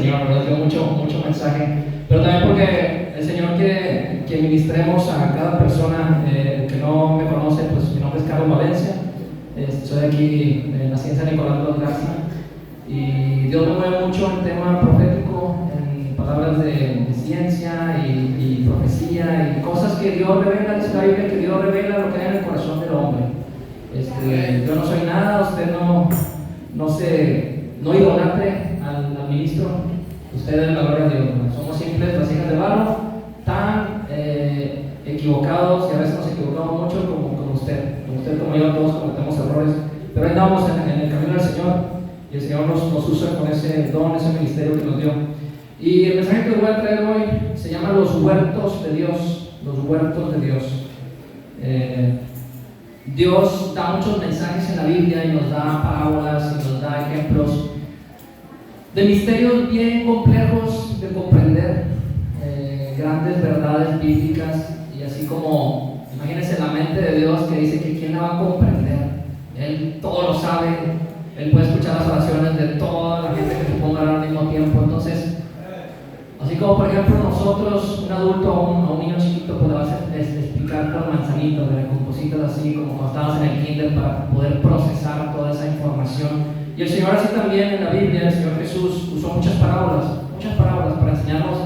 Señor, nos dio mucho mensaje, pero también porque el Señor quiere que ministremos a cada persona. Que no me conoce, pues mi nombre es Carlos Valencia, soy aquí en la Ciencia Nicolás de Garza, y Dios me mueve mucho en tema profético, en palabras de ciencia y profecía y cosas que Dios revela. Dice la Biblia que Dios revela lo que hay en el corazón del hombre. Yo no soy nada, usted no idolatre al ministro, usted es la gloria de Dios. Somos simples vasijas de barro, tan equivocados, y a veces nos equivocamos mucho como usted como yo, todos cometemos errores, pero ahí andamos en el camino del Señor, y el Señor nos usa con ese don, ese ministerio que nos dio. Y el mensaje que les voy a traer hoy se llama los huertos de Dios. Los huertos de Dios. Dios da muchos mensajes en la Biblia y nos da parábolas y nos da ejemplos de misterios bien complejos de comprender, grandes verdades bíblicas. Y así como, imagínense la mente de Dios, que dice que quién la va a comprender. Él todo lo sabe, Él puede escuchar las oraciones de toda la gente que se ponga al mismo tiempo. Entonces, así como por ejemplo nosotros, un adulto a un niño chiquito, pues le vas a explicar por manzanitas, con cositas así como cuando estabas en el kinder, para poder procesar toda esa información. Y el Señor así también en la Biblia, el Señor Jesús usó muchas parábolas para enseñarnos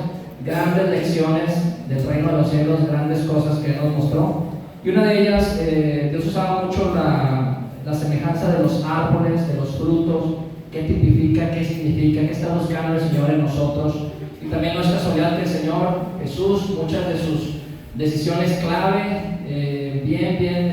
grandes lecciones del reino de los cielos, grandes cosas que Él nos mostró. Y una de ellas, Dios usaba mucho la semejanza de los árboles, de los frutos, qué tipifica, qué significa, qué está buscando el Señor en nosotros. Y también no es casualidad que el Señor Jesús, muchas de sus decisiones clave, bien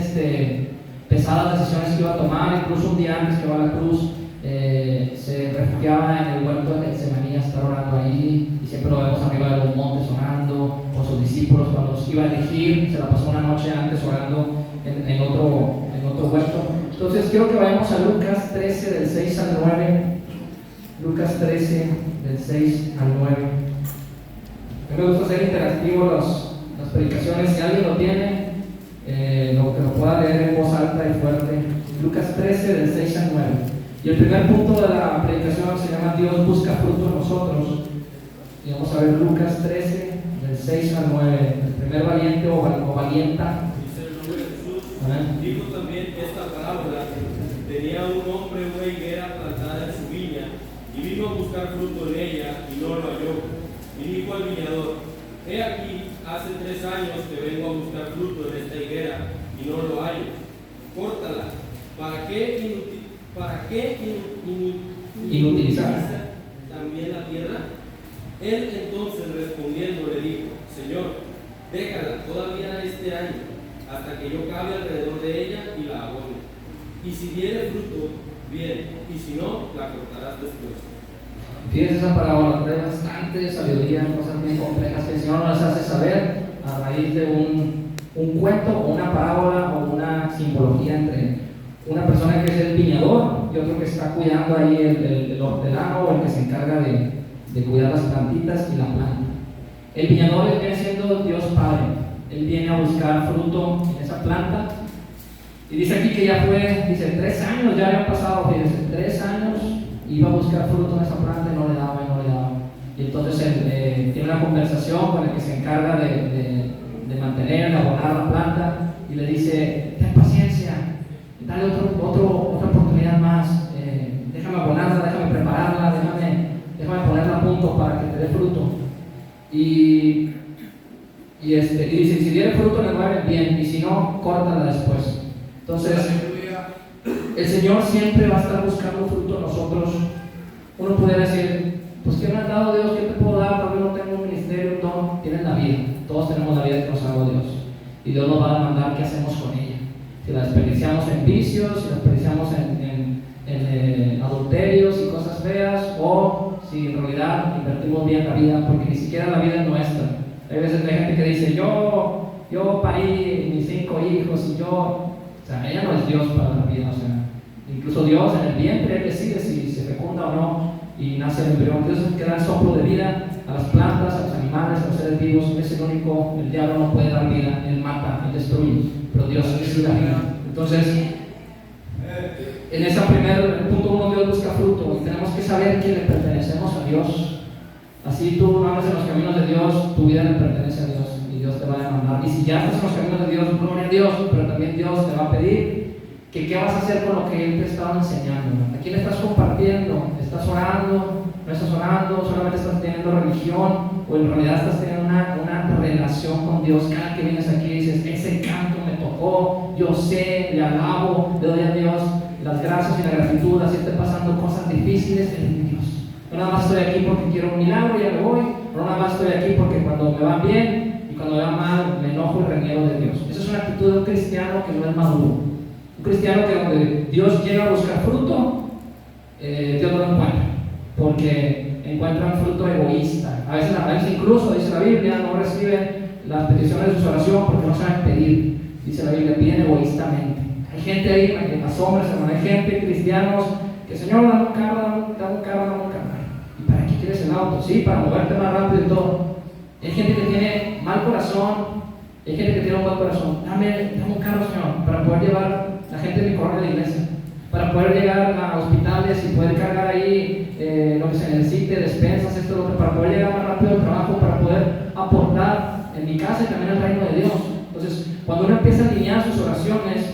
pesadas decisiones que iba a tomar, incluso un día antes que va a la cruz, se refugiaba en el huerto de Getsemaní a estar orando ahí, y siempre lo vemos arriba de los montes orando, con sus discípulos cuando los iba a elegir, se la pasó una noche antes orando en otro huerto. Entonces quiero que vayamos a Lucas 13 del 6 al 9. Lucas 13 del 6 al 9. Me gusta hacer interactivo las predicaciones. Si alguien lo tiene, lo que lo pueda leer en voz alta y fuerte. Lucas 13 del 6 al 9. Y el primer punto de la predicación se llama Dios busca fruto en nosotros. Y vamos a ver Lucas 13 del 6 al 9. El primer valiente o valienta. Dice el nombre de Jesús. Dijo también esta parábola: tenía un hombre una higuera plantada en su viña, y vino a buscar fruto en ella y no lo halló. Y dijo al viñador: he aquí, hace 3 años que vengo a buscar fruto en esta higuera y no lo hallo. Córtala. ¿Para qué inutilizar también la tierra? Él entonces respondiendo le dijo: Señor, déjala todavía este año, hasta que yo cabe alrededor de ella y la abone. Y si diere fruto, bien, y si no, la cortarás después. Fíjense, esa parábola trae bastante sabiduría, cosas bien complejas que el Señor nos hace saber a raíz de un cuento o una parábola o una simbología entre una persona que es el viñador y otro que está cuidando ahí el hortelano, o el que se encarga de cuidar las plantitas y la planta. El viñador viene siendo Dios Padre. Él viene a buscar fruto en esa planta. Y dice aquí que ya dice 3 años ya habían pasado, fíjense, 3 años iba a buscar fruto en esa planta y no le daba. Y entonces él tiene una conversación con el que se encarga de mantener, de abonar la planta, y le dice: ten paciencia, dale otra oportunidad más, déjame abonarla, déjame prepararla, déjame ponerla a punto para que te dé fruto. Y dice: si diere fruto en el 9, bien, y si no, córtala después. Entonces, el Señor siempre va a estar buscando fruto en nosotros. Uno puede decir: pues ¿qué me ha dado Dios? ¿Qué te puedo dar? Tal vez no tengo un ministerio. No, tienes la vida. Todos tenemos la vida que nos ha dado Dios, y Dios nos va a demandar qué hacemos con ella. Si la desperdiciamos en vicios, si la desperdiciamos en adulterios y cosas feas, o si en realidad invertimos bien la vida, porque ni siquiera la vida es nuestra. Hay veces que hay gente que dice: yo parí mis 5 hijos, y o sea, ella no es Dios para la vida. O sea, incluso Dios en el vientre, Él decide si se fecunda o no, y nace el embrión. Dios es el que da el soplo de vida a las plantas, a los animales, a los seres vivos. Es el único. El diablo no puede dar vida, él mata, él destruye, pero Dios es la vida. Entonces, en ese primer punto 1, Dios busca fruto, y tenemos que saber que le pertenecemos a Dios. Así tú no andas en los caminos de Dios, tu vida le pertenece a Dios y Dios te va a demandar. Y si ya estás en los caminos de Dios, gloria a Dios, pero también Dios te va a pedir que qué vas a hacer con lo que Él te estaba enseñando. ¿A quién estás compartiendo? ¿Estás orando? ¿No estás orando? ¿Solamente estás teniendo religión? ¿O en realidad estás teniendo una relación con Dios? Cada que vienes aquí dices, ese canto me tocó, yo sé, le alabo, le doy a Dios las gracias y la gratitud, así esté pasando cosas difíciles en Dios. No nada más estoy aquí porque quiero un milagro y ya me voy, no nada más estoy aquí porque cuando me va bien y cuando me va mal me enojo y reniego de Dios. Esa es una actitud de un cristiano que no es maduro. Un cristiano que donde Dios llega a buscar fruto, Dios no lo encuentra, porque encuentra un fruto egoísta. A veces incluso, dice la Biblia, no reciben las peticiones de su oración porque no saben pedir. Dice la Biblia, piden egoístamente. Hay gente ahí, en las sombras, hermano, hay gente, cristianos, que Señor, dame un carro, dame un carro. ¿Y para qué quieres el auto? Sí, para moverte más rápido y todo. Hay gente que tiene mal corazón, hay gente que tiene un buen corazón. Dame un carro, Señor, para poder llevar la gente de mi correo de la iglesia, para poder llegar a hospitales y poder cargar ahí lo que se necesite, despensas, esto, lo que, para poder llegar más rápido al trabajo, para poder aportar en mi casa y también al reino de Dios. Entonces, cuando uno empieza a alinear sus oraciones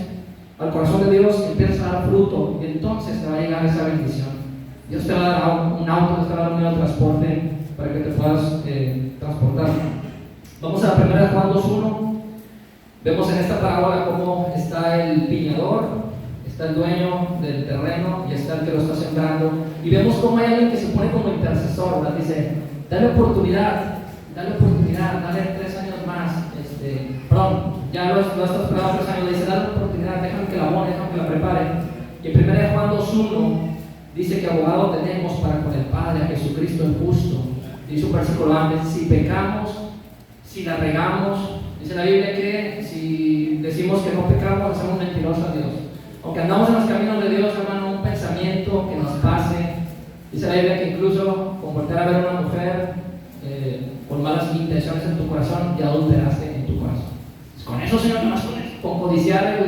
al corazón de Dios, empieza a dar fruto y entonces te va a llegar esa bendición. Dios te va a dar un auto, te va a dar un medio de transporte para que te puedas transportar. Vamos a la 1 Juan 2:1. Vemos en esta parábola cómo está el viñador, está el dueño del terreno y está el que lo está sembrando. Y vemos cómo hay alguien que se pone como intercesor, ¿verdad? Dice, dale oportunidad, dale 3 años más. Ya lo estás esperando 3 años, le dice, dale oportunidad, déjame que la abone, déjame que la prepare. Y en 1 Juan 2:1 dice que abogado tenemos para con el Padre, a Jesucristo el justo. Dice un versículo antes, si pecamos, si la regamos, dice la Biblia que si decimos que no pecamos, hacemos mentirosos a Dios. Aunque andamos en los caminos de Dios, hermano, un pensamiento que nos pase, dice la Biblia que incluso con voltear a ver a una mujer con malas intenciones en tu corazón, ya adulteraste en tu corazón. Con eso, Señor, con codiciar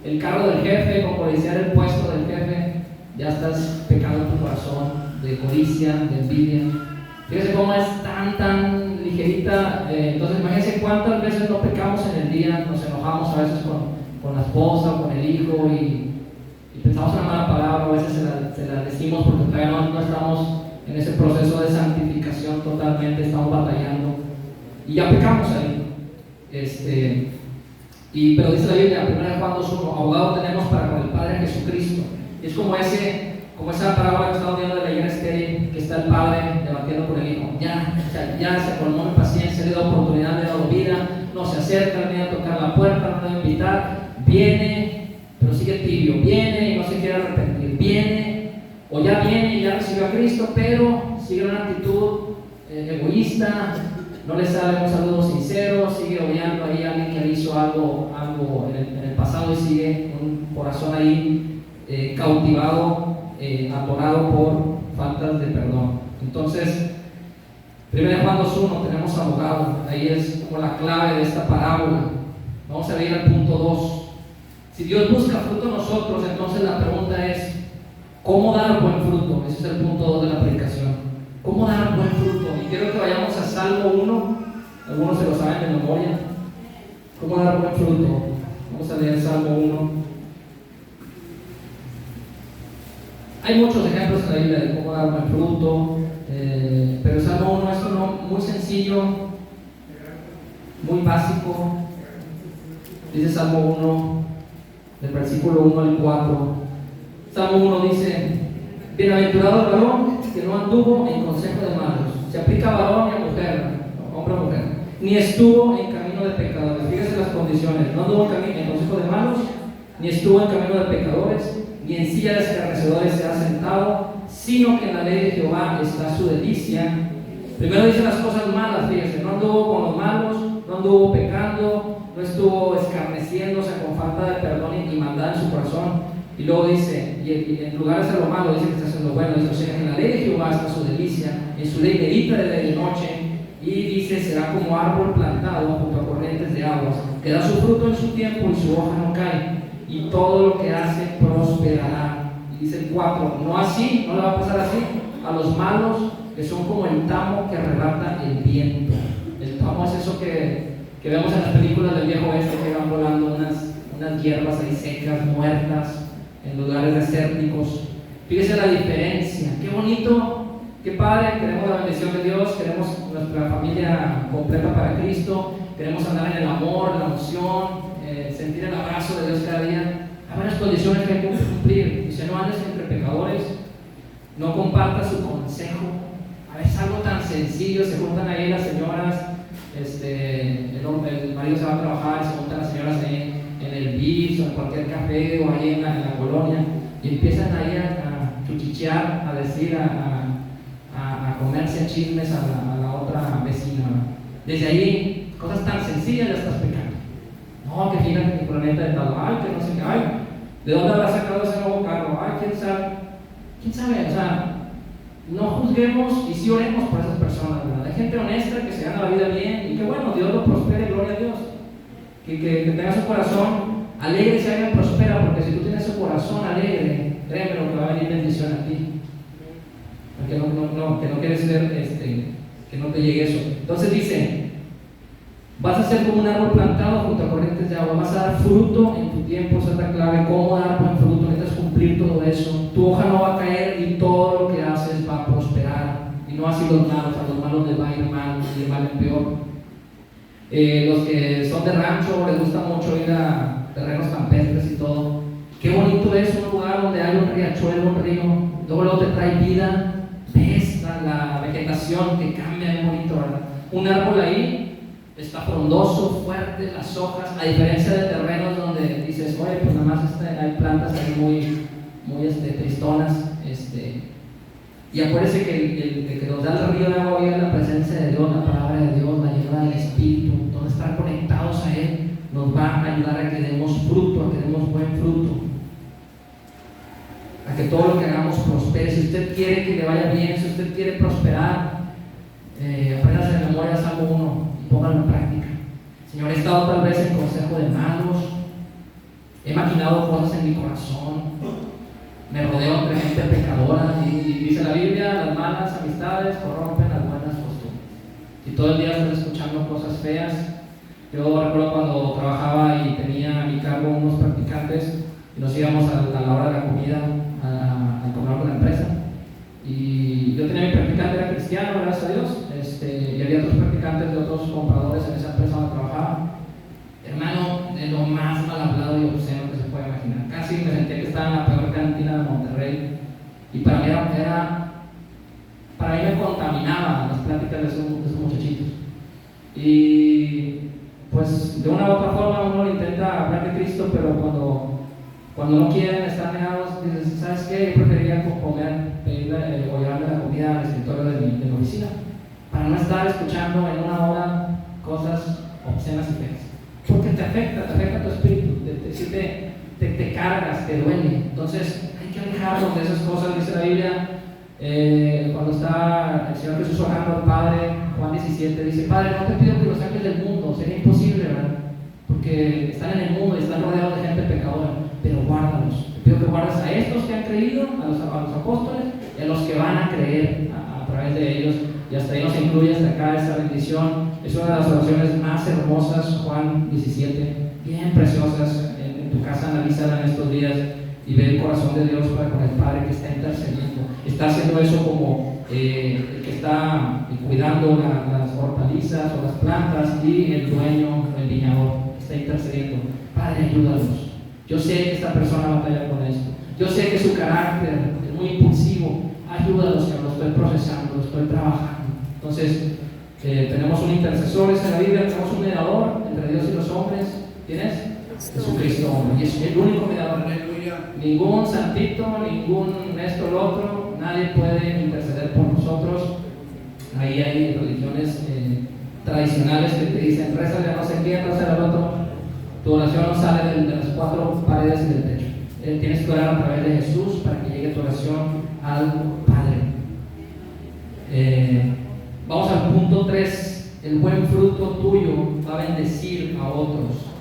el carro del jefe, con codiciar el puesto del jefe, ya estás pecando en tu corazón de codicia, de envidia. Fíjese cómo es tan ligerita. Entonces, imagínense cuántas veces no pecamos en el día, nos enojamos a veces con la esposa o con el hijo y pensamos una mala palabra, a veces se la decimos porque todavía no estamos en ese proceso de santificación totalmente, estamos batallando y ya pecamos ahí. Pero dice la Biblia, 1 Juan 2:1, abogado tenemos para con el Padre Jesucristo. Y es como esa parábola que estamos viendo de la higuera estéril, que está el padre debatiendo con el hijo. Ya se colmó mi paciencia, le he dado oportunidad, le he dado vida, no se acerca, no viene a tocar la puerta, no le voy a invitar, viene, pero sigue tibio, viene y no se quiere arrepentir, viene, o ya viene y ya recibió a Cristo, pero sigue una actitud egoísta, no le sale un saludo sincero, sigue odiando ahí a alguien que le hizo algo en el pasado y sigue un corazón ahí cautivado, atorado por faltas de perdón. Entonces, 1 Juan 2:1, tenemos abogado, ahí es como la clave de esta parábola. Vamos a ir al punto 2. Si Dios busca fruto en nosotros, entonces la pregunta es, ¿cómo dar buen fruto? Ese es el punto 2 de la predicación. ¿Cómo dar buen fruto? Y quiero que vayamos a Salmo 1, algunos se lo saben de memoria. ¿Cómo dar buen fruto? Vamos a leer Salmo 1. Hay muchos ejemplos en la Biblia de cómo dar buen fruto, pero el Salmo 1 es uno muy sencillo, muy básico. Dice Salmo 1, del versículo 1 al 4. Salmo 1 dice, bienaventurado el varón que no anduvo en consejo de malos. Se aplica a varón y a mujer, hombre o mujer. Ni estuvo en camino de pecadores. Fíjese las condiciones. No anduvo en consejo de malos, ni estuvo en camino de pecadores, ni en silla de escarnecedores se ha sentado, sino que en la ley de Jehová está su delicia. Primero dice las cosas malas, fíjese, no anduvo con los malos, no anduvo pecando, no estuvo escarneciéndose con falta de perdón y maldad en su corazón. Y luego dice, y en lugar de hacer lo malo, dice que está haciendo bueno. Dice, o sea, en la ley de Jehová está su delicia, en su ley medita de día y noche. Y dice, será como árbol plantado junto a corrientes de aguas, que da su fruto en su tiempo y su hoja no cae, y todo lo que hace prosperará. Y dice el 4, no así, no le va a pasar así a los malos, que son como el tamo que arrebata el viento. El tamo es eso que vemos en las películas del viejo oeste, que van volando unas hierbas ahí secas, muertas, en lugares desérticos. Fíjese la diferencia. Qué bonito, qué padre. Queremos la bendición de Dios, queremos nuestra familia completa para Cristo, queremos andar en el amor, la unción, sentir el abrazo de Dios cada día. Hay varias condiciones que hay que cumplir. Dice: no andes entre pecadores, no compartas su consejo. A veces algo tan sencillo, se juntan ahí las señoras, el marido se va a trabajar, se juntan las señoras ahí en el BIS o en cualquier café o ahí en la colonia, y empiezan ahí a chuchichear, a decir, a comerse a chismes a la otra vecina. Desde ahí, cosas tan sencillas ya estás pecando. No, que fíjate que mi planeta de tal, ay, que no sé qué, ay, ¿de dónde habrá sacado ese nuevo carro? Ay, quién sabe. ¿Quién sabe? O sea, no juzguemos y sí oremos por esas personas, ¿verdad? Hay gente honesta que se gana la vida bien y que bueno, Dios lo prospere, gloria a Dios. Que tenga su corazón alegre y si alguien prospera, porque si tú tienes su corazón alegre, créeme lo que va a venir bendición a ti. Porque que no quieres ser, que no te llegue eso. Entonces dice: vas a ser como un árbol plantado junto a corrientes de agua, vas a dar fruto en tu tiempo. Esa es la clave. ¿Cómo dar buen fruto? Necesitas cumplir todo eso. Tu hoja no va a caer y todo lo que haces va a prosperar. Y no así los malos, a los malos les va a ir mal y les va a ir peor. Los que son de rancho les gusta mucho ir a terrenos campestres y todo. Qué bonito es un lugar donde hay un riachuelo, un río, luego te trae vida. Ves la vegetación que cambia, muy bonito, ¿verdad? Un árbol ahí está frondoso, fuerte, las hojas, a diferencia de terrenos donde dices: oye, pues nada más hay plantas ahí muy tristonas. Y acuérdese que el que nos da el río de agua viva es la presencia de Dios, la palabra de Dios, la llegada del Espíritu. Entonces, estar conectados a Él nos va a ayudar a que demos fruto, a que demos buen fruto, a que todo lo que hagamos prospere. Si usted quiere que le vaya bien, si usted quiere prosperar, apréndase de memoria Salmo 1 y póngalo en práctica. Señor, he estado tal vez en consejo de malos, he maquinado cosas en mi corazón, me rodeo entre gente pecadora, y dice la Biblia: las malas amistades corrompen las buenas costumbres. Y todo el día estás escuchando cosas feas. Yo recuerdo cuando trabajaba y tenía a mi cargo unos practicantes y nos íbamos a la hora de la comida a comer con la empresa. Y yo tenía mi practicante, era cristiano, gracias a Dios, y había otros practicantes de otros compradores en esa empresa donde trabajaba. Hermano, de lo más mal hablado y obsceno que se puede imaginar. Casi me sentía que estaba en la peor cantina de Monterrey. Y para mí me contaminaba las pláticas de esos muchachitos. Y pues de una u otra forma uno intenta hablar de Cristo, pero cuando no quieren, estar negados, dices: ¿sabes qué? Yo preferiría pedirle o llevarle la comida al escritorio de mi oficina, para no estar escuchando en una hora cosas obscenas y feas. Porque te afecta tu espíritu, te cargas, te duele. Entonces hay que alejarnos de esas cosas. Dice la Biblia, cuando está el Señor Jesús orando al Padre, Juan 17, dice: Padre, no te pido que los saques del mundo, sería imposible, ¿verdad? Porque están en el mundo y están rodeados de gente pecadora, pero guárdalos. Te pido que guardes a estos que han creído, a los apóstoles, y a los que van a creer a través de ellos. Y hasta ahí nos incluye hasta acá esa bendición. Es una de las oraciones más hermosas, Juan 17, bien preciosas. En tu casa analízala en estos días y ve el corazón de Dios para con el Padre que está intercediendo. Está haciendo eso como el que está cuidando las hortalizas o las plantas, y el dueño, el viñador, está intercediendo. Padre, ayúdalos. Yo sé que esta persona batalla con esto. Yo sé que su carácter es muy impulsivo. Ayúdalos, Señor, lo estoy procesando, lo estoy trabajando. Entonces, tenemos un intercesor en la Biblia, tenemos un mediador entre Dios y los hombres. ¿Quién es? Jesucristo, hombre. Y es el único mediador. Ningún santito, ningún esto, lo otro, nadie puede interceder por nosotros. Ahí hay religiones tradicionales que te dicen: rézale a no sé quién, rézale al otro. Tu oración no sale de las cuatro paredes y del techo. Tienes que orar a través de Jesús para que llegue tu oración al Padre. Vamos al punto 3. El buen fruto tuyo va a bendecir a otros.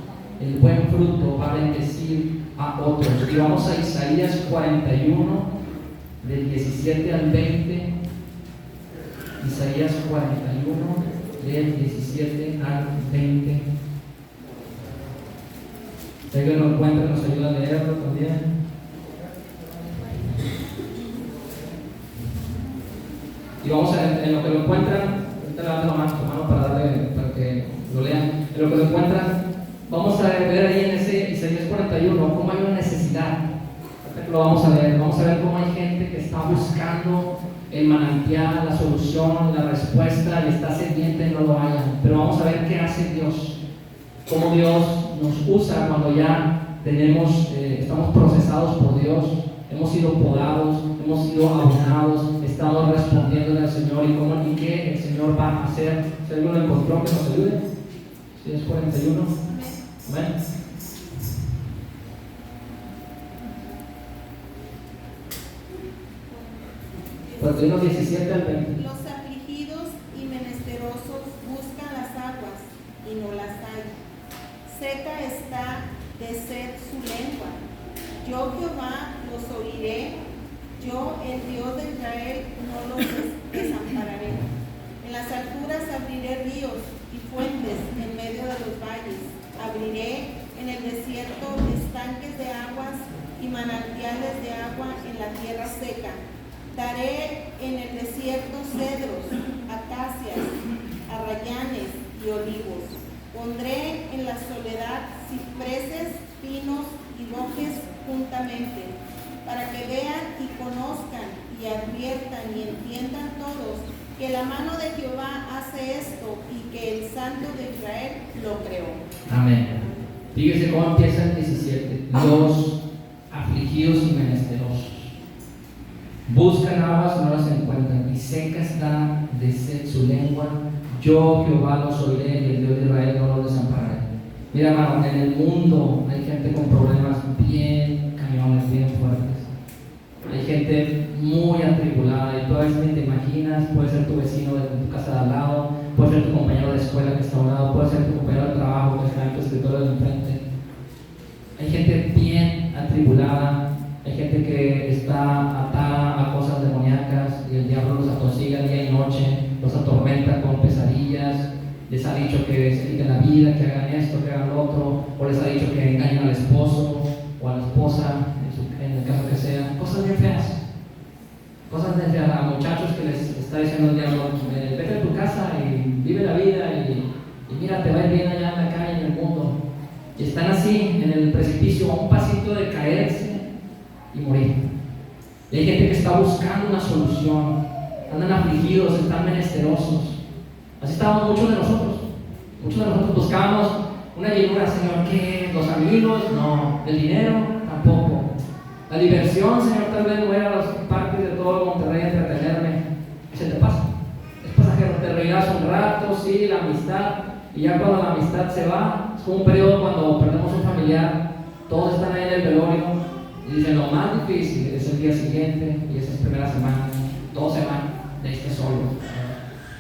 El buen fruto va a bendecir a otros. Y vamos a Isaías 41, del 17 al 20. Isaías 41, del 17 al 20. Si alguien lo encuentra, nos ayuda a leerlo también. Y vamos a ver, en lo que lo encuentran, ahorita levanta la mano para que lo lean. En lo que lo encuentran, vamos a ver ahí en ese Isaías 41 cómo hay una necesidad. Lo vamos a ver cómo hay gente que está buscando el manantial, la solución, la respuesta, y está sedienta y no lo hayan. Pero vamos a ver qué hace Dios, cómo Dios nos usa cuando ya estamos procesados por Dios, hemos sido podados, hemos sido abonados, estamos respondiendo al Señor y qué el Señor va a hacer. Si alguien lo encontró, que nos ayude. Si es 41. Amén. Los 17 al 20. Los afligidos y menesterosos buscan las aguas y no las hallan. Seca está de sed su lengua. Yo Jehová los oiré, yo el Dios de Israel no los desampararé. En las alturas abriré ríos y fuentes en medio de los valles. Abriré en el desierto estanques de aguas y manantiales de agua en la tierra seca. Daré en el desierto cedros, acacias, arrayanes y olivos. Pondré en la soledad cipreses, pinos y bosques juntamente, para que vean y conozcan y adviertan y entiendan todos que la mano de Jehová hace esto y que el Santo de Israel lo creó. Amén. Fíjese cómo empieza el 17. Los afligidos y menesterosos buscan aguas y no las encuentran, y seca está de sed su lengua. Yo Jehová los oiré y el Dios de Israel no los desampararé. Mira, hermano, en el mundo hay gente con problemas bien cañones, bien fuertes. Hay gente muy atribulada y tú a veces ni te imaginas. Puede ser tu vecino de tu casa de al lado, puede ser tu compañero de escuela que está a un lado, puede ser tu compañero de trabajo que está en tu escritorio de enfrente. Hay gente bien atribulada. Hay gente que está atada a cosas demoníacas y el diablo los atosiga día y noche, los atormenta con pesadillas, les ha dicho que se quiten la vida, que hagan esto, que hagan lo otro, o les ha dicho que engañen al esposo o a la esposa, en el caso que sea, cosas bien feas, cosas bien feas, a muchachos que les está diciendo el diablo, vete a tu casa y vive la vida y mira, te va a ir bien allá en la calle, en el mundo, y están así en el precipicio, a un pasito de caerse y morir. Y hay gente que está buscando una solución, andan afligidos, están menesterosos. Así estábamos muchos de nosotros. Muchos de nosotros buscábamos una llenura, Señor. ¿Qué? ¿Los amigos? No. ¿El dinero? Tampoco. La diversión, Señor, tal vez no era a los parques de todo Monterrey a entretenerme. Y se te pasa. Es pasajero, te reirás un rato, sí, la amistad. Y ya cuando la amistad se va, es como un periodo cuando perdemos un familiar, todos están ahí en el velorio. Y dicen, lo más difícil es el día siguiente y esas primeras semanas, 2 semanas de este solo.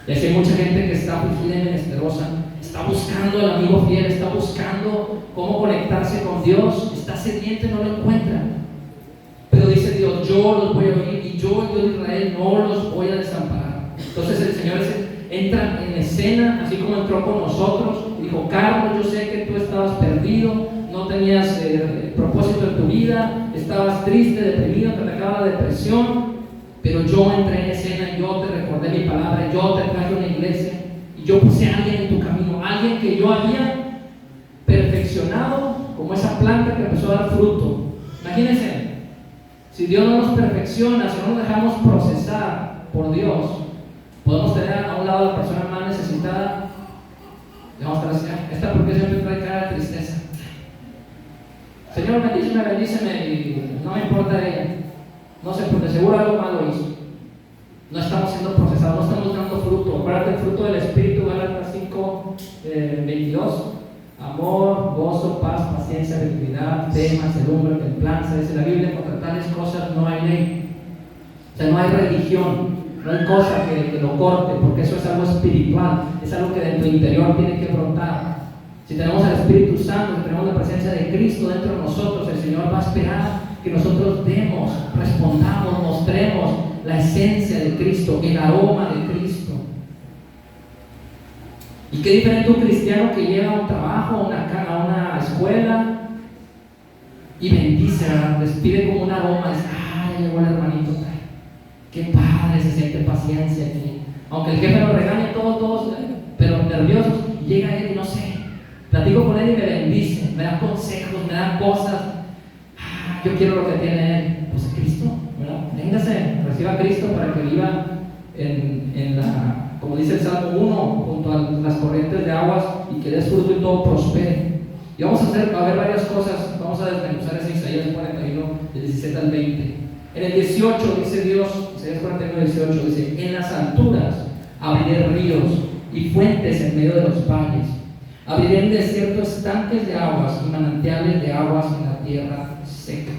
Y así hay mucha gente que está afligida y menesterosa, está buscando al amigo fiel, está buscando cómo conectarse con Dios, está sediente y no lo encuentra. Pero dice Dios, yo los voy a oír y yo, el Dios de Israel, no los voy a desamparar. Entonces el Señor entra en escena, así como entró con nosotros. Dijo, Carlos, yo sé que tú estabas perdido, no tenías propósito en tu vida, estabas triste, deprimido, te atacaba la depresión, pero yo entré en escena, yo te recordé mi palabra, yo te traje a una iglesia y yo puse a alguien en tu camino, alguien que yo había perfeccionado como esa planta que empezó a dar fruto. Imagínense, si Dios no nos perfecciona, si no nos dejamos procesar por Dios, podemos tener a un lado a la persona más necesitada. Le vamos a decir, esta porque siempre trae cara de tristeza. Señor, bendíceme y no me importa ella. No sé, porque seguro algo malo hizo. No estamos siendo procesados, no estamos dando fruto. Acuérdate el fruto del Espíritu, Gálatas 5:22. Amor, gozo, paz, paciencia, benignidad, fe, mansedumbre, templanza. Dice la Biblia, contra tales cosas no hay ley. O sea, no hay religión, no hay cosa que lo corte, porque eso es algo espiritual, es algo que de tu interior tiene que brotar. Si tenemos al Espíritu Santo, si tenemos la presencia de Cristo dentro de nosotros, el Señor va a esperar que nosotros demos, respondamos, mostremos la esencia de Cristo, el aroma de Cristo. Y qué diferente un cristiano que llega a un trabajo, a una escuela y bendice, ¿verdad? Despide como un aroma, dice, ay, llegó el hermanito, qué padre, se siente paciencia aquí. Aunque el jefe lo regañe todos, pero nerviosos, llega él y no sé, platico con él y me bendice, me da consejos, me da cosas. Yo quiero lo que tiene él, pues Cristo, ¿verdad? Véngase, reciba a Cristo para que viva en la, como dice el Salmo 1, junto a las corrientes de aguas y que des fruto y todo prospere. Y vamos a ver varias cosas, vamos a desmenuzar ese Isaías 41, del 17 al 20. En el 18 dice Dios, Isaías 41, 18, dice, en las alturas abriré ríos y fuentes en medio de los valles. Abriré en el desierto estanques de aguas y manantiales de aguas en la tierra seca.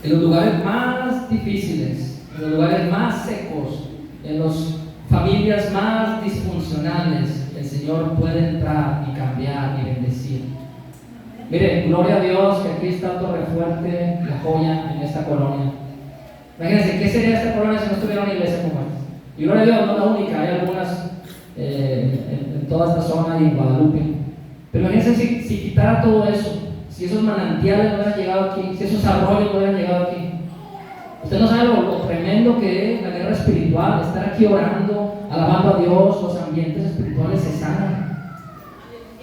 En los lugares más difíciles, en los lugares más secos, en las familias más disfuncionales, el Señor puede entrar y cambiar y bendecir. Mire, gloria a Dios que aquí está Torrefuerte, La Joya, en esta colonia. Imagínense, ¿qué sería esta colonia si no estuviera una iglesia como esta? Y gloria a Dios, no la única, hay algunas en toda esta zona y en Guadalupe. Pero imagínense si quitara todo eso, si esos manantiales no hubieran llegado aquí, si esos arroyos no hubieran llegado aquí. Usted no sabe lo tremendo que es la guerra espiritual, estar aquí orando, alabando a Dios, los ambientes espirituales se sanan.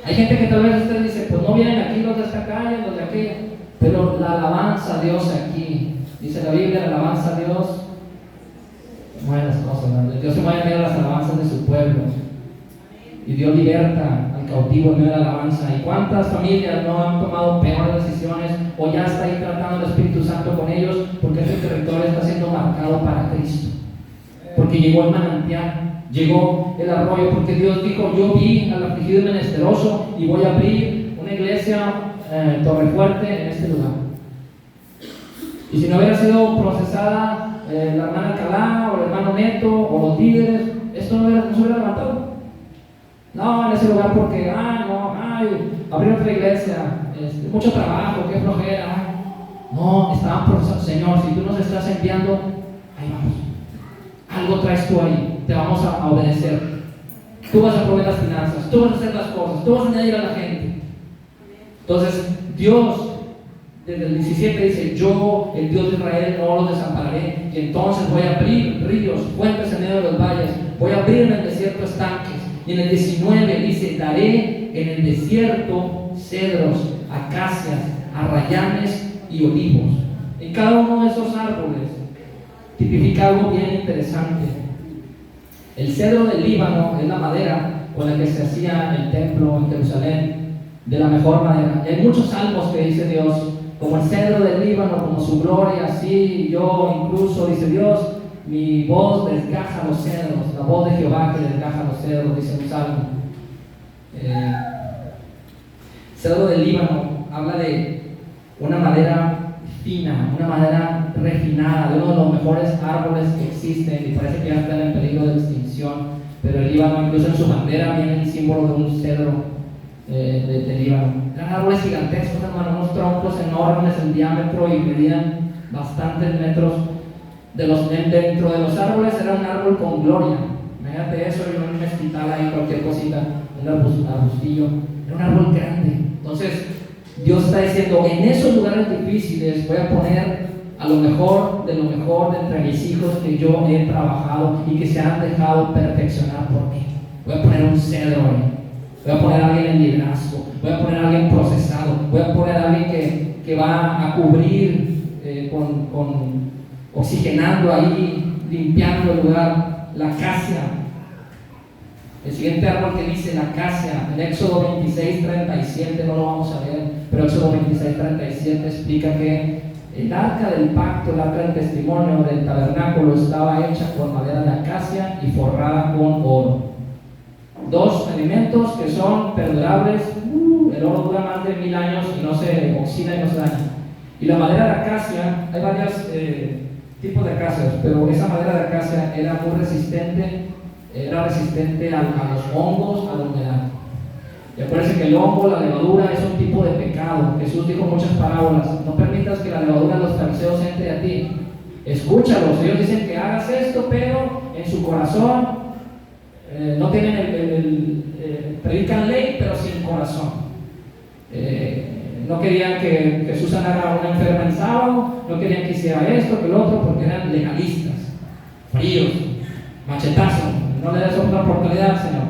Hay gente que tal vez usted dice, pues no vienen aquí los de esta calle, los de aquella, pero la alabanza a Dios aquí, dice la Biblia, la alabanza a Dios mueve las cosas, ¿no? Dios se mueve en medio de las alabanzas de su pueblo y Dios liberta al cautivo en medio de la alabanza. ¿Y cuántas familias no han tomado peores decisiones o ya está ahí tratando el Espíritu Santo con ellos porque ese territorio está siendo marcado para Cristo? Porque llegó el manantial, llegó el arroyo, porque Dios dijo, yo vi al afligido y menesteroso y voy a abrir una iglesia Torrefuerte en este lugar. Y si no hubiera sido procesada la hermana Calá o el hermano Neto o los líderes, esto no se hubiera levantado. No, en ese lugar porque, abrir otra iglesia, mucho trabajo, qué flojera. No, estaban procesados. Señor, si tú nos estás enviando, ahí vamos. Algo traes tú ahí, te vamos a obedecer. Tú vas a proveer las finanzas, tú vas a hacer las cosas, tú vas a añadir a la gente. Entonces, Dios, desde el 17 dice, yo, el Dios de Israel, no los desampararé. Y entonces voy a abrir ríos, fuentes en medio de los valles, voy a abrir en el desierto estanques. Y en el 19 dice, daré en el desierto cedros, acacias, arrayanes y olivos. En cada uno de esos árboles tipifica algo bien interesante. El cedro del Líbano es la madera con la que se hacía el templo en Jerusalén, de la mejor madera. Y hay muchos salmos que dice Dios, como el cedro del Líbano, como su gloria, así yo incluso, dice Dios, mi voz desgaja los cedros, la voz de Jehová que desgaja los cedros, dice un salmo. Cedro del Líbano habla de una madera fina, una madera refinada, de uno de los mejores árboles que existen, y parece que ya están en peligro de extinción, pero el Líbano, incluso en su bandera, viene el símbolo de un cedro de Líbano. Eran árboles gigantescos, hermano, unos troncos enormes en diámetro y medían bastantes metros. Dentro de los árboles era un árbol con gloria. Imagínate eso, y un mezquital ahí, cualquier cosita, un arbustillo. Era un árbol grande. Entonces, Dios está diciendo, en esos lugares difíciles voy a poner a lo mejor de entre mis hijos que yo he trabajado y que se han dejado perfeccionar por mí. Voy a poner un cedro ahí. Voy a poner a alguien en liderazgo. Voy a poner a alguien procesado. Voy a poner a alguien que va a cubrir oxigenando ahí, limpiando el lugar, la acacia. El siguiente árbol que dice la acacia, en Éxodo 26:37, no lo vamos a ver, pero Éxodo 26:37 explica que el arca del pacto, el arca del testimonio del tabernáculo estaba hecha con madera de acacia y forrada con oro. Dos elementos que son perdurables. El oro dura más de 1000 años y no se oxida y no se daña. Y la madera de acacia, hay varios tipos de acacias, pero esa madera de acacia era muy resistente, era resistente a los hongos, a la humedad. Y acuérdense que el hongo, la levadura, es un tipo de pecado. Jesús dijo muchas parábolas: no permitas que la levadura de los fariseos entre a ti. Escúchalos, ellos dicen que hagas esto, pero en su corazón no tienen predican ley, pero sin corazón. No querían que Jesús sanara a una enferma el sábado, no querían que hiciera esto, que lo otro, porque eran legalistas, fríos, machetazos. No le des otra oportunidad al Señor.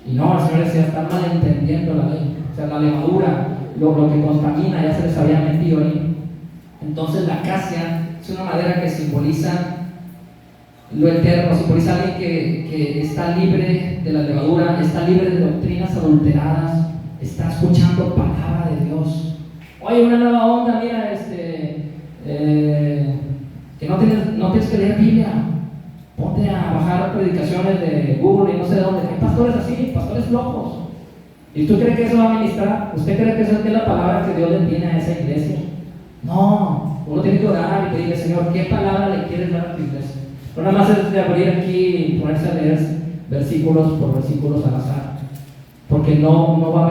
Y no, el Señor decía, están malentendiendo la ley. O sea, la levadura, lo que contamina, ya se les había metido ahí. Entonces la acacia es una madera que simboliza lo eterno, simboliza a alguien que está libre de la levadura, está libre de doctrinas adulteradas, está escuchando palabra de Dios. Oye, una nueva onda, mira, que no tienes que leer Biblia. Ponte a bajar predicaciones de Google y no sé de dónde. Hay pastores así, pastores flojos. ¿Y tú crees que eso va a ministrar? ¿Usted cree que eso es la palabra que Dios le tiene a esa iglesia? No, uno tiene que orar y pedirle, Señor, ¿qué palabra le quieres dar a tu iglesia? No nada más es de abrir aquí y ponerse a leer versículos por versículos al azar, porque no va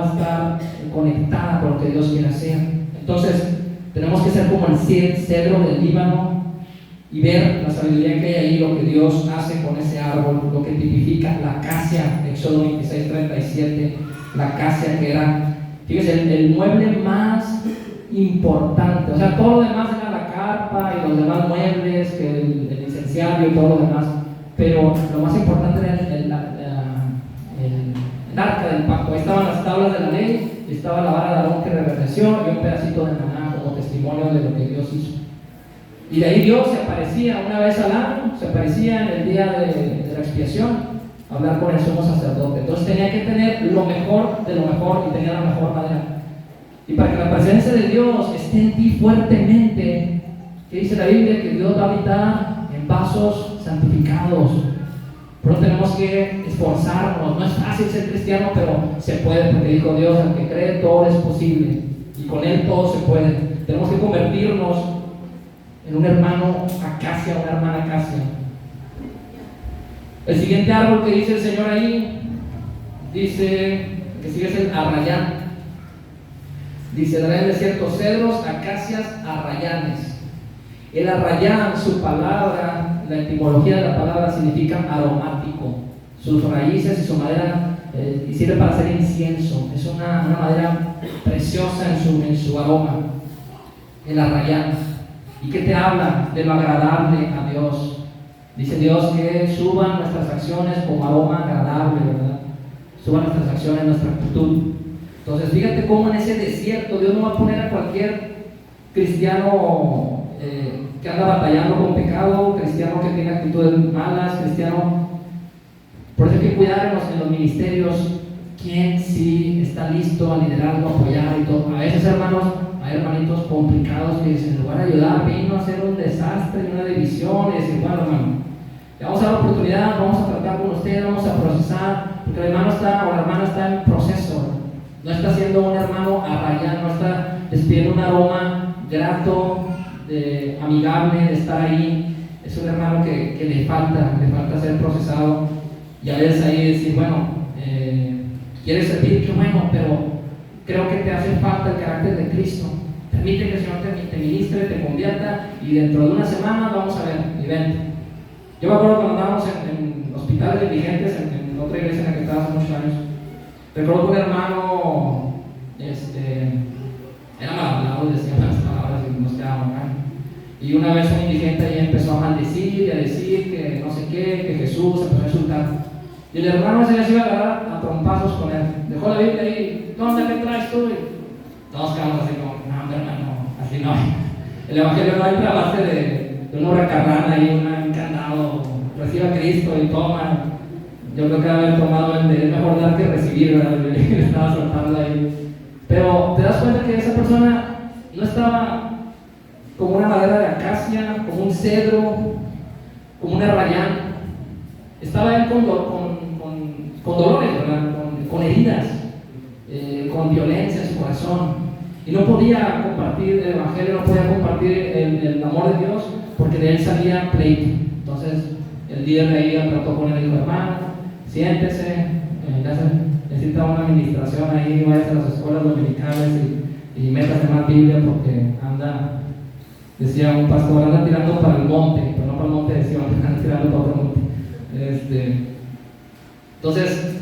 a estar conectada con lo que Dios quiere hacer. Entonces, tenemos que ser como el cedro del Líbano y ver la sabiduría que hay ahí, lo que Dios hace con ese árbol, lo que tipifica la acacia, Éxodo 26:37, la acacia que era, fíjese, el mueble más importante. O sea, todo lo demás era la carpa y los demás muebles, que el incenciario y todo lo demás, pero lo más importante era el arca del pacto. Ahí estaban las tablas de la ley, estaba la vara de Aarón que reverdeció y un pedacito de maná como testimonio de lo que Dios hizo. Y de ahí Dios se aparecía una vez al año, se aparecía en el día de la expiación, a hablar con el sumo sacerdote. Entonces tenía que tener lo mejor de lo mejor y tenía la mejor madera. Y para que la presencia de Dios esté en ti fuertemente, que dice la Biblia que Dios va a habitar en vasos santificados. Pero tenemos que esforzarnos. No es fácil ser cristiano, pero se puede, porque dijo Dios, al que cree todo es posible y con Él todo se puede. Tenemos que convertirnos en un hermano acacia, una hermana acacia. El siguiente árbol que dice el Señor ahí, dice que sigue es el arrayán. Dice, dará en el desierto cedros, acacias, arrayanes. El arrayán, su palabra, la etimología de la palabra significa aromático. Sus raíces y su madera sirve para hacer incienso. Es una madera preciosa en su aroma. El arrayán. ¿Y qué te habla? De lo agradable a Dios. Dice Dios que suban nuestras acciones como aroma agradable, ¿verdad? Suban nuestras acciones, nuestra actitud. Entonces, fíjate cómo en ese desierto Dios no va a poner a cualquier cristiano que anda batallando con pecado, cristiano que tiene actitudes malas, cristiano. Por eso hay que cuidarnos en los ministerios. ¿Quién sí está listo a liderarlo, a apoyar y todo? A veces, hermanos, hay hermanitos complicados que dicen, en lugar de ayudar, vino a hacer un desastre y una división, y decir, bueno, hermano, le vamos a dar la oportunidad, vamos a tratar con usted, vamos a procesar, porque el hermano está, o la hermana está en proceso, no está siendo un hermano arrayán, no está despidiendo un aroma grato, amigable, de estar ahí. Es un hermano que le falta ser procesado, y a veces ahí decir, bueno, quieres servir, qué bueno, pero creo que te hace falta el carácter de Cristo. Permite que el Señor te ministre, te convierta, y dentro de una semana vamos a ver, y vente. Yo me acuerdo cuando andábamos en hospitales de indigentes, en otra iglesia en la que estaba hace muchos años. Recuerdo que un hermano era mal hablado, decía malas palabras y nos quedábamos acá. Y una vez un indigente ahí empezó a maldecir y a decir que no sé qué, que Jesús empezó a insultar. Y el hermano se iba a agarrar a trompazos con él. Dejó la Biblia ahí, ¿dónde te traes tú? Y todos quedamos así como, no, hermano, así no. El evangelio no entra a base de una hurracarrana y un candado. Reciba a Cristo y toma. Yo creo que haber tomado el de mejor dar que recibir, ¿verdad? Le estaba soltando ahí. Pero te das cuenta que esa persona no estaba como una madera de acacia, como un cedro, como un arrayán. Estaba él con dolores, ¿verdad? Con heridas, con violencia en su corazón. Y no podía compartir el evangelio, no podía compartir el amor de Dios, porque de él salía pleito. Entonces, el líder de ahí trató con él y dijo, hermano, siéntese, necesita una administración ahí, vaya a las escuelas dominicales y métase más Biblia, porque anda, decía un pastor, anda tirando para el monte, pero no para el monte de Sion, anda tirando para otro monte. Entonces,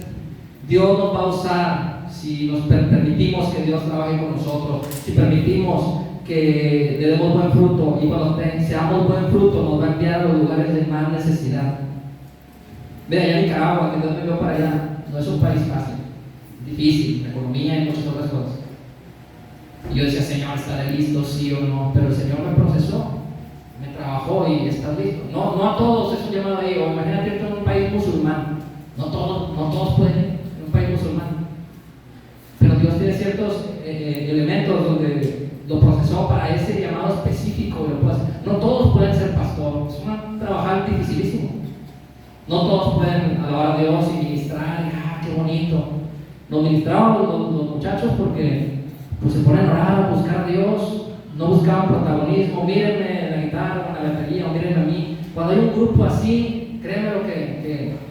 Dios nos va a usar si nos permitimos que Dios trabaje con nosotros, si permitimos que le demos buen fruto, y cuando seamos buen fruto nos va a enviar a los lugares de más necesidad. Mira, allá en Nicaragua, que Dios me envió para allá, no es un país fácil, difícil, la economía y muchas otras cosas. Y yo decía, Señor, ¿estaré listo, sí o no? Pero el Señor me procesó, me trabajó y estás listo. No a todos es un llamado ahí. O imagínate en un país musulmán, no todos pueden ir en un país musulmán. Pero Dios tiene ciertos elementos donde lo procesó para ese llamado específico. No todos pueden ser pastor, es un trabajar dificilísimo. No todos pueden alabar a Dios y ministrar, y, qué bonito. Nos ministraban los muchachos porque pues, se ponen a orar, a buscar a Dios, no buscaban protagonismo. Mírenme en la guitarra, en la batería, o mírenme a mí. Cuando hay un grupo así, créeme lo que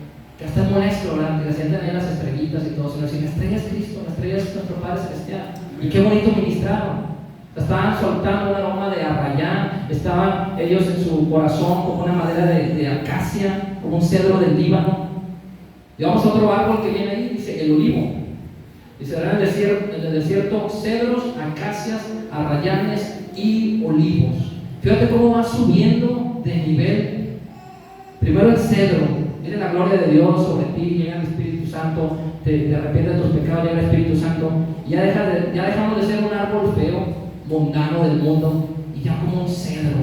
hasta es molesto, ¿verdad? Que se sienten ahí las estrellitas y todo, sino si la estrella es Cristo, la estrella es nuestro Padre Celestial. Y qué bonito ministraron. Estaban soltando un aroma de arrayán, estaban ellos en su corazón como una madera de acacia, como un cedro del Líbano. Y vamos a otro árbol que viene ahí, dice el olivo. Dice, en el desierto cedros, acacias, arrayanes y olivos. Fíjate cómo va subiendo de nivel. Primero el cedro, viene la gloria de Dios sobre ti, llega el Espíritu Santo, te arrepientes de tus pecados, llega el Espíritu Santo, y ya dejamos de ser un árbol feo, mundano del mundo, y ya como un cedro.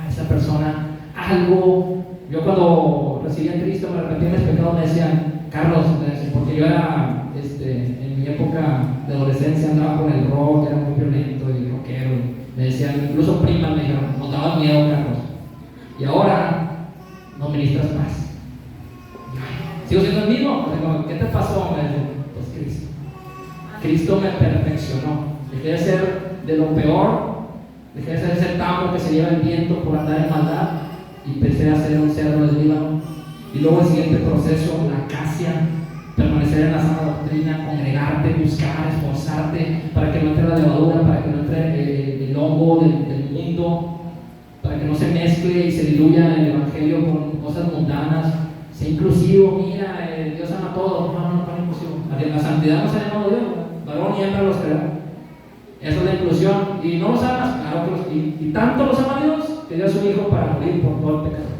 Esa persona, algo. Yo cuando recibí a Cristo, me arrepentí de mis pecados, me decían, Carlos, porque yo era, en mi época de adolescencia andaba con el rock, era muy violento y rockero, y me decían, incluso primas me dijeron, nos dabas miedo, Carlos, y ahora no ministras más. Sigo siendo el mismo. ¿Qué te pasó? Me dijo, pues Cristo me perfeccionó. Dejé de ser de lo peor, dejé de ser ese tambo que se lleva el viento por andar en maldad, y empecé a ser un cedro del Líbano. Y luego el siguiente proceso, la acacia, permanecer en la sana doctrina, congregarte, buscar, esforzarte para que no entre la levadura, para que no entre el hongo del mundo, para que no se mezcle y se diluya el evangelio con cosas mundanas. Sé inclusivo, mira, Dios ama a todos. No es inclusivo. La santidad no se ha llamado Dios, varón y hembra los creó. Esa es la inclusión. Y no los amas, claro que los, y tanto los ama Dios que dio a su Hijo para morir por todo el pecado.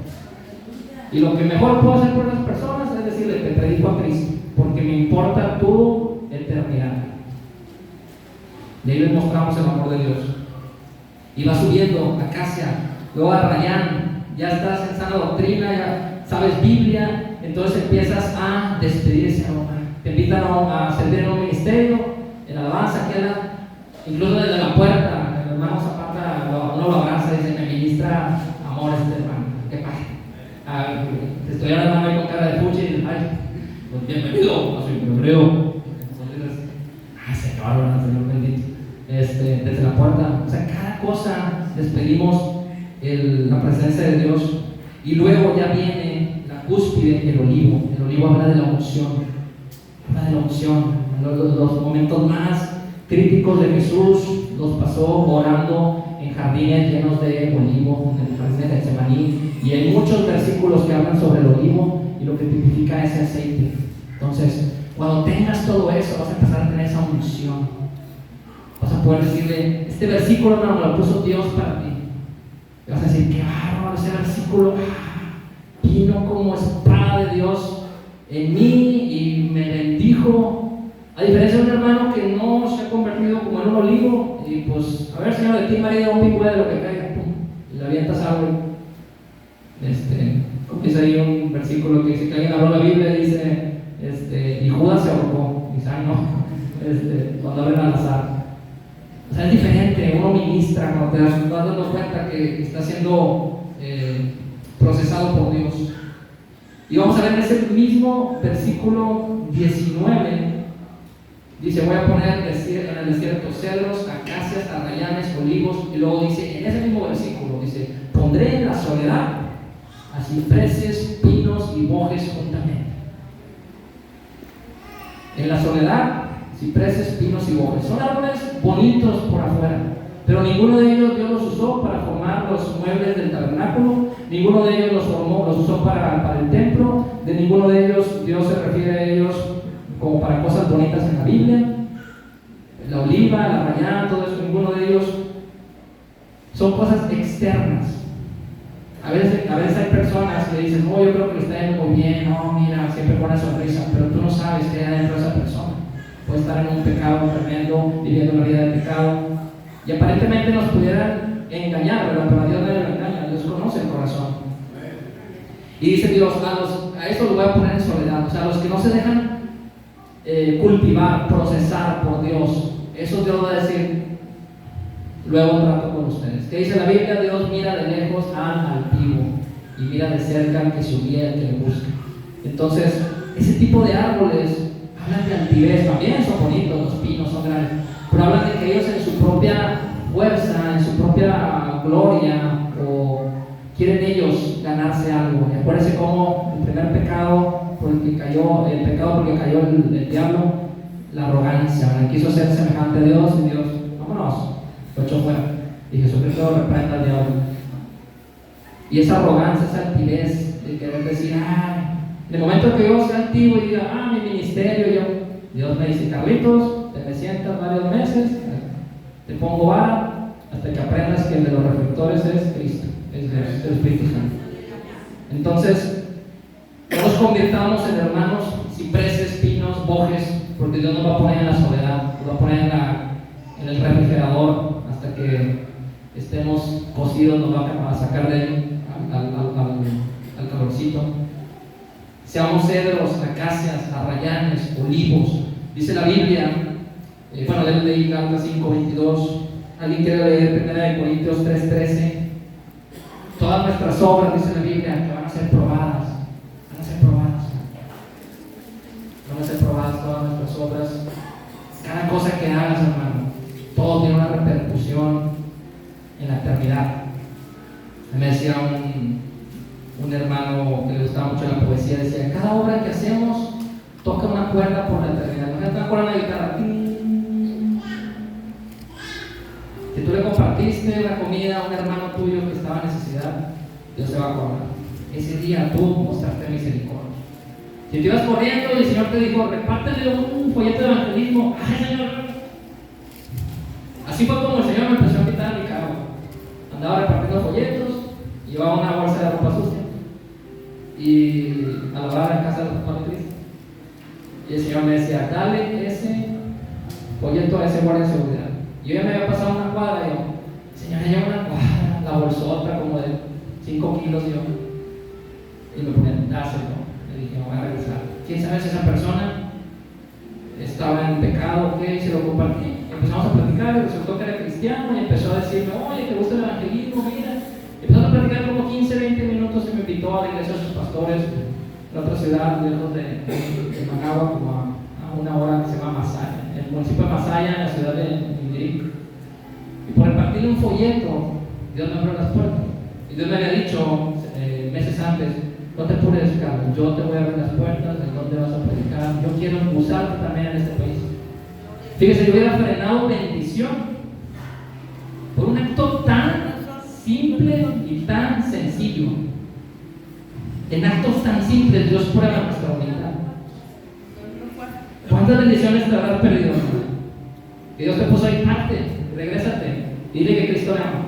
Y lo que mejor puedo hacer por las personas es decirle, te predico a Cristo, porque me importa tu eternidad. Y ahí les mostramos el amor de Dios. Y va subiendo acacia, luego arrayán, ya estás en sana doctrina, ya sabes Biblia, entonces empiezas a despedir ese aroma. Te invitan a servir en un ministerio, en alabanza, incluso desde la puerta, el hermano Zapata uno lo abraza y dice, me ministra amor este hermano, qué padre. Te estoy hablando ahí con cara de fuchi y ay, pues bienvenido a su hebreo. Entonces, Señor bendito. Desde la puerta, o sea, cada cosa despedimos la presencia de Dios. Y luego ya viene la cúspide, el olivo. El olivo habla de la unción, los momentos más críticos de Jesús los pasó orando en jardines llenos de olivo, en el jardín de Getsemaní, y hay muchos versículos que hablan sobre el olivo y lo que tipifica ese aceite. Entonces, cuando tengas todo eso, vas a empezar a tener esa unción. Vas a poder decirle, este versículo no me lo puso Dios para ti. Y vas a decir, qué bárbaro, ese versículo vino como espada de Dios en mí y me bendijo. A diferencia de un hermano que no se ha convertido como en un olivo, y pues, a ver, Señor, de ti María, un pico de lo que caiga, pum, y le avientas algo. Como dice ahí un versículo que dice que alguien habló la Biblia y dice, y Judas se ahorcó, y dice, no, cuando abren al azar. O sea, es diferente, uno ministra cuando te das dando cuenta que está siendo procesado por Dios. Y vamos a ver en ese mismo versículo 19, dice, voy a poner en el desierto cedros, acacias, arrayanes, olivos, y luego dice, en ese mismo versículo, dice, pondré en la soledad a cipreses, pinos y bojes juntamente. En la soledad, cipreses, pinos y bojes. Son árboles bonitos por afuera, Pero ninguno de ellos Dios los usó para formar los muebles del tabernáculo, ninguno de ellos los usó para el templo, de ninguno de ellos Dios se refiere a ellos como para cosas bonitas en la Biblia. La oliva, la mañana, todo eso, ninguno de ellos son cosas externas. A veces hay personas que dicen, oh, yo creo que le está yendo muy bien, no, mira, siempre pone sonrisa, pero tú no sabes qué hay dentro de esa persona. Puede estar en un pecado tremendo, viviendo una vida de pecado, y aparentemente nos pudieran engañar, ¿verdad? Pero a Dios nadie lo engaña, Dios conoce el corazón. Y dice Dios, a eso lo voy a poner en soledad, o sea, a los que no se dejan cultivar, procesar por Dios, eso Dios va a decir, luego trato con ustedes. ¿Qué dice la Biblia? Dios mira de lejos al altivo y mira de cerca al que se humilla, al que le busca. Entonces, ese tipo de árboles hablan de altivez, también son bonitos, los pinos son grandes, pero hablan de que ellos en su propia fuerza, en su propia gloria, o quieren ellos ganarse algo. Y acuérdense cómo el primer pecado por el que cayó, el pecado por el que cayó el diablo, la arrogancia, ¿verdad? Quiso ser semejante a Dios y Dios, vámonos, lo echó fuera. Y Jesucristo reprenda al diablo. Y esa arrogancia, esa altivez de querer decir, en el momento que yo sea altivo y diga, mi ministerio, Dios me dice, Carlitos, te me sientas varios meses, te pongo vara, hasta que aprendas que el de los reflectores es Cristo, es Dios, es el Espíritu Santo. Entonces, no nos convirtamos en hermanos cipreses, pinos, bojes, porque Dios nos va a poner en la soledad, nos va a poner en el refrigerador hasta que estemos cocidos, nos va a sacar de ahí al calorcito. Seamos cedros, acacias, arrayanes, olivos. Dice la Biblia, leí Gálatas 5:22. ¿Alguien quiere leer 1 Corintios 3:13? Todas nuestras obras, dice la Biblia, que van a ser probadas. Van a ser probadas todas nuestras obras. Cada cosa que hagas, hermano, todo tiene una repercusión en la eternidad. Me decía un hermano que le gustaba mucho la poesía, decía, cada obra que hacemos toca una cuerda por la eternidad. Imagínate una cuerda de guitarra. Si tú le compartiste la comida a un hermano tuyo que estaba en necesidad, Dios se va a acordar. Ese día tú mostraste misericordia. Si te ibas corriendo y el Señor te dijo, repártele un folleto de evangelismo, ¡ay, Señor! Así fue como el Señor me empezó a quitar mi carro. Andaba repartiendo folletos, llevaba una bolsa de ropa sucia y a la hora en casa de los padres de Cristo. Y el Señor me decía, dale ese folleto a ese guardia de seguridad. Y yo ya me había pasado una cuadra y yo, Señor, ya lleva una cuadra, la bolsota como de 5 kilos y me ponía, dáselo. Le dije, no voy a regresar. ¿Quién sabe si esa persona estaba en pecado o qué? Y se lo compartí. Empezamos a platicar, y resultó que era cristiano y empezó a decirme, oye, ¿te gusta el evangelismo? Mira. Empezamos a platicar como 15, 20 minutos y me invitó a la iglesia de sus pastores en otra ciudad, lejos de Managua, como a una hora que se llama Masaya, en el municipio de Masaya, en la ciudad de Indiric. Y por repartir un folleto, Dios me abrió las puertas. Y Dios me había dicho meses antes, no te apures, Carlos, yo te voy a abrir las puertas, en dónde vas a predicar, yo quiero usarte también en este país. Fíjese, yo hubiera frenado bendición por un acto tan simple y tan sencillo. En actos tan simples Dios prueba nuestra humildad. ¿Cuántas bendiciones te habrás perdido? Que Dios te puso ahí, parte, regrésate, dile que Cristo le ama.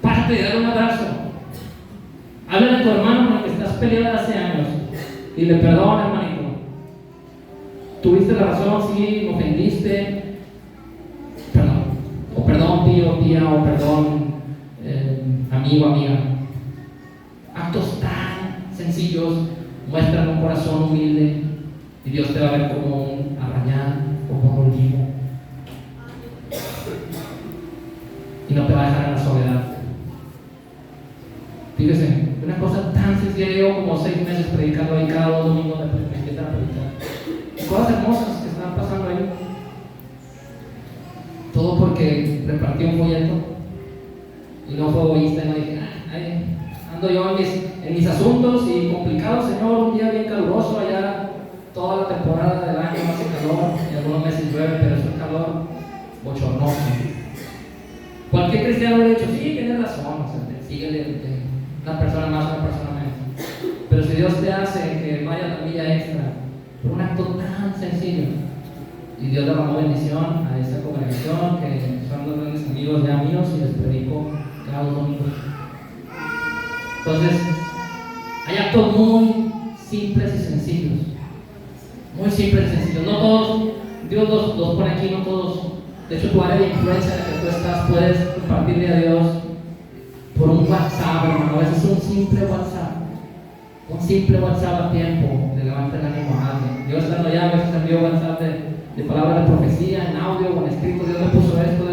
Parte, dale un abrazo. Háblale a tu hermano con el que estás peleado hace años. Dile, perdón, hermanito. Tuviste la razón, sí, me ofendiste. Perdón. O perdón, tío, tía, o perdón, amigo, amiga. Actos tan sencillos muestran un corazón humilde y Dios te va a ver como un arrayán, como un olivo. Y no te va a dejar en la soledad. Fíjese, una cosa tan sencilla, llevo como 6 meses predicando ahí, cada 2 domingos me empiezan a predicar. Cosas hermosas que están pasando ahí. Todo porque repartí un folleto y no fue egoísta, no dije, ando yo en mis asuntos y complicado, Señor, un día bien caluroso, allá toda la temporada del año hace calor, y algunos meses llueve, pero es el calor bochornoso. Cualquier cristiano hubiera dicho, sí, tienes razón, o sea, síguele, una persona más, una persona menos. Pero si Dios te hace que vaya la milla extra por un acto tan sencillo, y Dios derramó bendición a esa congregación que son dos grandes amigos ya míos y les predico cada domingo. Entonces, hay actos muy simples y sencillos. Muy simples y sencillos. No todos, Dios los pone aquí, no todos. De hecho, tu área de influencia en la que tú estás, puedes compartirle a Dios por un WhatsApp, hermano. A veces un simple WhatsApp. Un simple WhatsApp a tiempo le levanta el ánimo a alguien. Yo estando allá, a veces envío WhatsApp de palabras de profecía, en audio o en escrito. Dios me puso esto,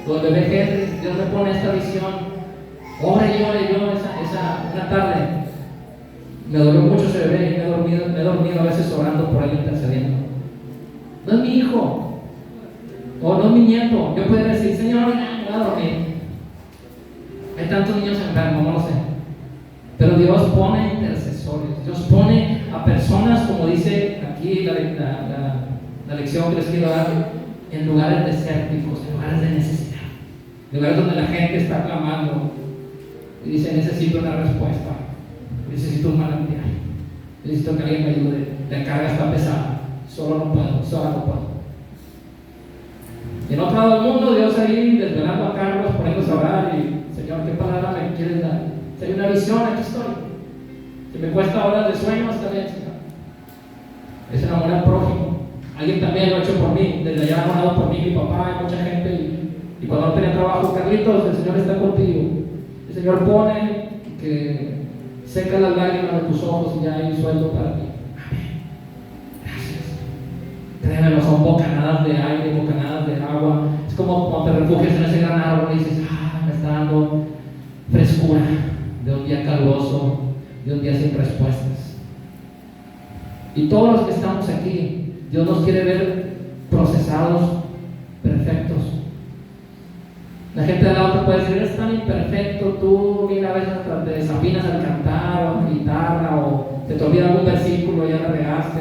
lo del bebé Henry. Dios me pone esta visión. Ore yo, una tarde. Me dolió mucho ese bebé y me he dormido a veces orando por él, intercediendo. No es mi hijo, o no es mi nieto. Yo puedo decir, Señor, ya, me voy a dormir. Hay tantos niños enfermos, no lo sé. Pero Dios pone intercesores, Dios pone a personas, como dice aquí la lección que les quiero dar, en lugares desérticos, en lugares de necesidad, en lugares donde la gente está clamando y dice, necesito una respuesta, necesito un manantial, necesito que alguien me ayude, la carga está pesada, solo no puedo. Y en otro lado del mundo, Dios ahí desvelando a Carlos, poniéndose a orar y, Señor, ¿qué palabra me quieres dar? Si hay una visión, aquí estoy. Si me cuesta horas de sueño, está bien, Señor. Es el amor al prójimo. Alguien también lo ha hecho por mí, desde allá ha orado por mí, mi papá, y mucha gente, y cuando no tenía trabajo, Carlitos, el Señor está contigo. El Señor pone que seca las lágrimas de tus ojos y ya hay sueldo para ti. Amén. Gracias. Créemelo, son bocanadas de aire, bocanadas de agua. Es como cuando te refugias en ese gran árbol y dices, me está dando frescura de un día caluroso, de un día sin respuestas. Y todos los que estamos aquí, Dios nos quiere ver procesados, perfectos. La gente de lado te puede decir, eres tan imperfecto, tú mira, a veces hasta te desafinas al cantar o a la guitarra, o te olvida algún versículo y ya la regaste.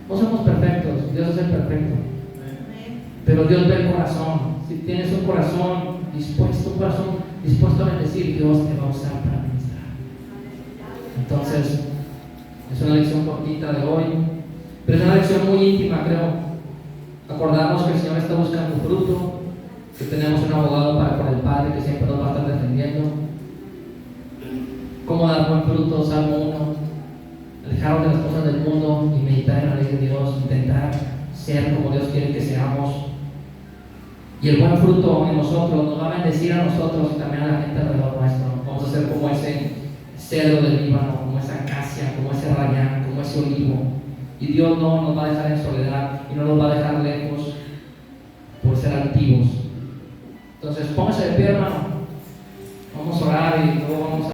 No somos perfectos, Dios es el perfecto. Pero Dios ve el corazón. Si tienes un corazón dispuesto a bendecir, Dios te va a usar para ministrar. Entonces, es una lección cortita de hoy, pero es una lección muy íntima, creo. Acordarnos que el Señor está buscando fruto, que tenemos un abogado para con el Padre que siempre nos va a estar defendiendo. Cómo dar buen fruto, Salmo 1. Alejarnos de las cosas del mundo y meditar en la ley de Dios, intentar ser como Dios quiere que seamos. Y el buen fruto en nosotros nos va a bendecir a nosotros y también a la gente alrededor nuestro. Vamos a ser como ese cedro del Líbano, como esa acacia, como ese rayán, como ese olivo. Y Dios no nos va a dejar en soledad y no nos va a dejar lejos por ser altivos. Entonces, póngase de pie, hermano. Vamos a orar y luego vamos a